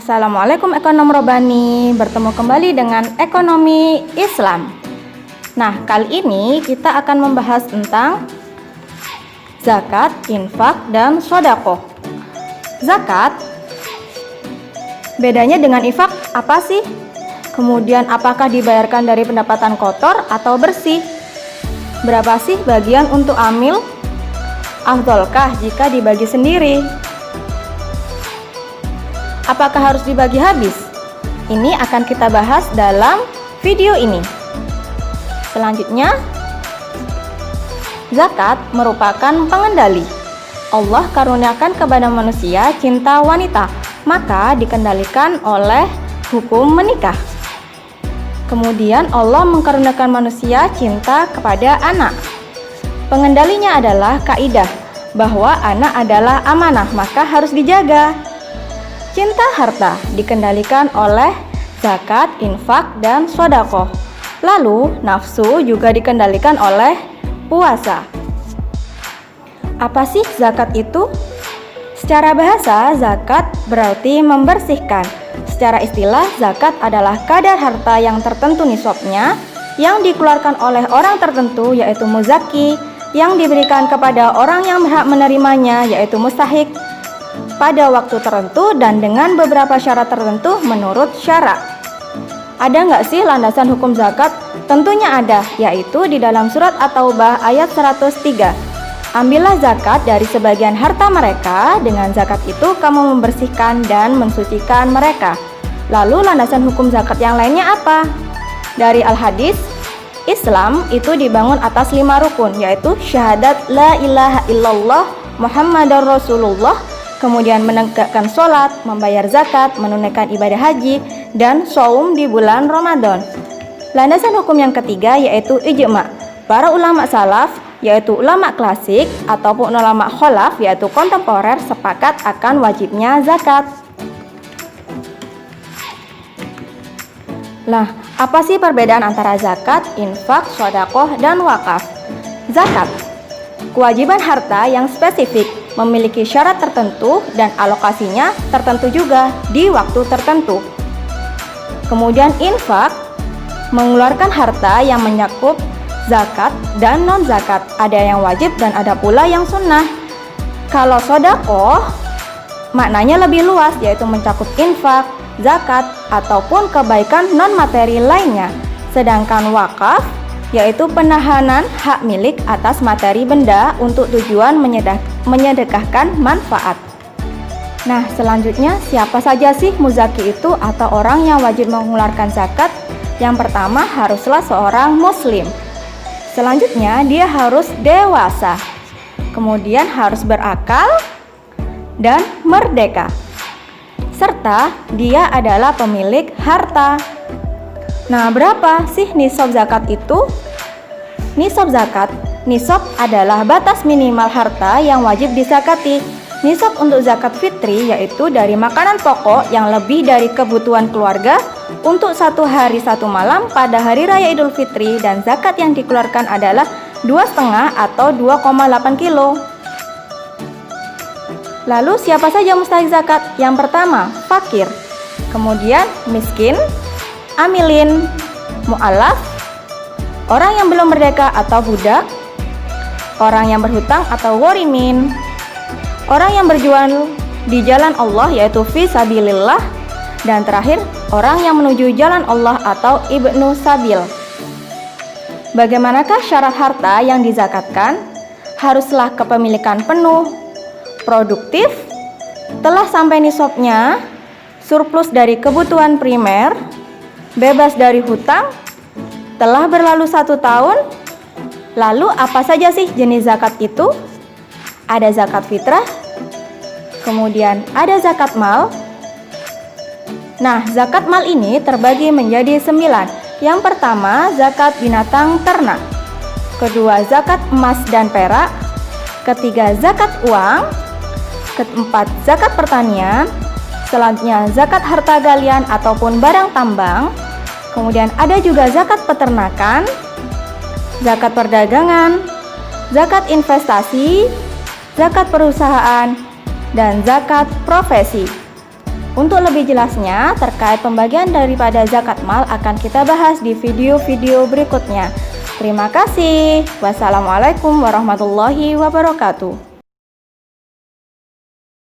Assalamualaikum ekonom Robani, bertemu kembali dengan ekonomi Islam. Nah, kali ini kita akan membahas tentang zakat, infak, dan shodaqoh. Zakat, bedanya dengan infak apa sih? Kemudian apakah dibayarkan dari pendapatan kotor atau bersih? Berapa sih bagian untuk amil? Afdolkah jika dibagi sendiri? Apakah harus dibagi habis? Ini akan kita bahas dalam video ini. Selanjutnya, zakat merupakan pengendali. Allah karuniakan kepada manusia cinta wanita, maka dikendalikan oleh hukum menikah. Kemudian Allah mengkaruniakan manusia cinta kepada anak. Pengendalinya adalah kaidah bahwa anak adalah amanah, maka harus dijaga. Cinta harta dikendalikan oleh zakat, infak, dan shodaqoh. Lalu nafsu juga dikendalikan oleh puasa. Apa sih zakat itu? Secara bahasa, zakat berarti membersihkan. Secara istilah, zakat adalah kadar harta yang tertentu nisabnya yang dikeluarkan oleh orang tertentu, yaitu muzaki, yang diberikan kepada orang yang berhak menerimanya, yaitu mustahik, pada waktu tertentu dan dengan beberapa syarat tertentu menurut syara. Ada nggak sih landasan hukum zakat? Tentunya ada, yaitu di dalam surat At-Taubah ayat 103. Ambillah zakat dari sebagian harta mereka, dengan zakat itu kamu membersihkan dan mensucikan mereka. Lalu landasan hukum zakat yang lainnya apa? Dari Al-Hadis, Islam itu dibangun atas 5 rukun, yaitu syahadat la ilaha illallah Muhammadar Rasulullah, kemudian menegakkan sholat, membayar zakat, menunaikan ibadah haji, dan shaum di bulan Ramadan. Landasan hukum yang ketiga yaitu ijma. Para ulama salaf, yaitu ulama klasik ataupun ulama kholaf, yaitu kontemporer, sepakat akan wajibnya zakat. Nah, apa sih perbedaan antara zakat, infak, shodaqoh, dan wakaf? Zakat, kewajiban harta yang spesifik, memiliki syarat tertentu dan alokasinya tertentu juga di waktu tertentu. Kemudian infak, mengeluarkan harta yang mencakup zakat dan non-zakat, ada yang wajib dan ada pula yang sunnah. Kalau shodaqoh, maknanya lebih luas, yaitu mencakup infak, zakat, ataupun kebaikan non-materi lainnya. Sedangkan wakaf, yaitu penahanan hak milik atas materi benda untuk tujuan menyedekahkan manfaat. Nah, selanjutnya siapa saja sih muzaki itu atau orang yang wajib mengeluarkan zakat? Yang pertama, haruslah seorang muslim. Selanjutnya, dia harus dewasa. Kemudian harus berakal dan merdeka. Serta dia adalah pemilik harta. Nah, berapa sih nisab zakat itu? Nisab zakat, nisab adalah batas minimal harta yang wajib dizakati. Nisab untuk zakat fitri yaitu dari makanan pokok yang lebih dari kebutuhan keluarga untuk 1 hari 1 malam pada hari raya Idul Fitri, dan zakat yang dikeluarkan adalah 2,5 atau 2,8 kilo. Lalu siapa saja mustahik zakat? Yang pertama, fakir. Kemudian miskin, amilin, mu'alaf, orang yang belum merdeka atau budak, orang yang berhutang atau ghorimin, orang yang berjuang di jalan Allah yaitu fi sabilillah, dan terakhir orang yang menuju jalan Allah atau ibnu sabil. Bagaimanakah syarat harta yang dizakatkan? Haruslah kepemilikan penuh, produktif, telah sampai nisabnya, surplus dari kebutuhan primer, bebas dari hutang, telah berlalu 1 tahun. Lalu apa saja sih jenis zakat itu? Ada zakat fitrah, kemudian ada zakat mal. Nah, zakat mal ini terbagi menjadi 9. Yang pertama, zakat binatang ternak. Kedua, zakat emas dan perak. Ketiga, zakat uang. Keempat, zakat pertanian. Selanjutnya, zakat harta galian ataupun barang tambang. Kemudian ada juga zakat peternakan, zakat perdagangan, zakat investasi, zakat perusahaan, dan zakat profesi. Untuk lebih jelasnya terkait pembagian daripada zakat mal akan kita bahas di video-video berikutnya. Terima kasih. Wassalamualaikum warahmatullahi wabarakatuh.